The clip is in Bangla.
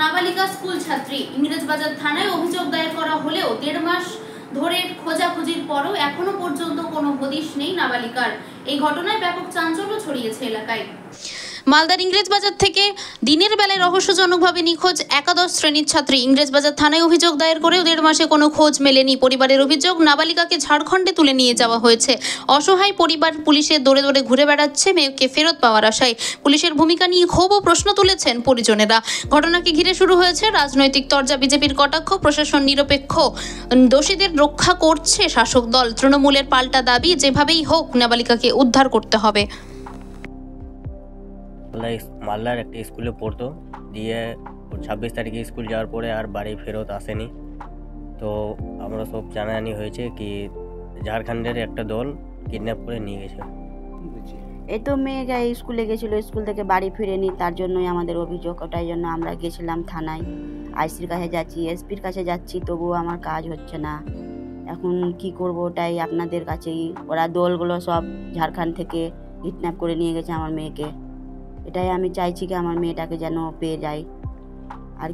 নাবালিকা স্কুল ছাত্রী। ইংরেজবাজার থানায় অভিযোগ দায়ের করা হলেও 1.5 মাস ধরে খোঁজাখুঁজির পরও এখনো পর্যন্ত কোনো হদিশ নেই নাবালিকার। এই ঘটনায় ব্যাপক চাঞ্চল্য ছড়িয়েছে এলাকায়। মালদার ইংরেজবাজার থেকে দিনের বেলায় রহস্যজনকভাবে নিখোঁজ একাদশ শ্রেণীর ছাত্রী। ইংরেজবাজার থানায় অভিযোগ দায়ের করেও 1.5 মাসে কোনো খোঁজ মেলেনি। পরিবারের অভিযোগ, নাবালিকাকে ঝাড়খণ্ডে তুলে নিয়ে যাওয়া হয়েছে। অসহায় পরিবার পুলিশের দৌড়ে দৌড়ে ঘুরে বেড়াচ্ছে মেয়েকে ফেরত পাওয়ার আশায়। পুলিশের ভূমিকা নিয়ে ক্ষোভ ও প্রশ্ন তুলেছেন পরিজনেরা। ঘটনাকে ঘিরে শুরু হয়েছে রাজনৈতিক তরজা। বিজেপির কটাক্ষ, প্রশাসন নিরপেক্ষ, দোষীদের রক্ষা করছে শাসক দল। তৃণমূলের পাল্টা দাবি, যেভাবেই হোক নাবালিকাকে উদ্ধার করতে হবে। মালদার একটা স্কুলে পড়তো, দিয়ে 26 তারিখে স্কুল যাওয়ার পরে আর বাড়ি ফেরত আসেনি। তো আমরা সব জানাজানি হয়েছে কি ঝাড়খণ্ডের একটা দল কিডন্যাপ করে নিয়ে গেছে। এই তো মেয়েটা স্কুলে গেছিলো, স্কুল থেকে বাড়ি ফিরেনি, তার জন্যই আমাদের অভিযোগ। ওটাই জন্য আমরা গেছিলাম থানায়, আইসির কাছে যাচ্ছি, এসপির কাছে যাচ্ছি, তবুও আমার কাজ হচ্ছে না। এখন কি করব, ওটাই আপনাদের কাছেই। ওরা দলগুলো সব ঝাড়খণ্ড থেকে কিডন্যাপ করে নিয়ে গেছে আমার মেয়েকে। এটাই আমি চাইছি কি আমার মেয়েটাকে যেন পেয়ে যায়। আর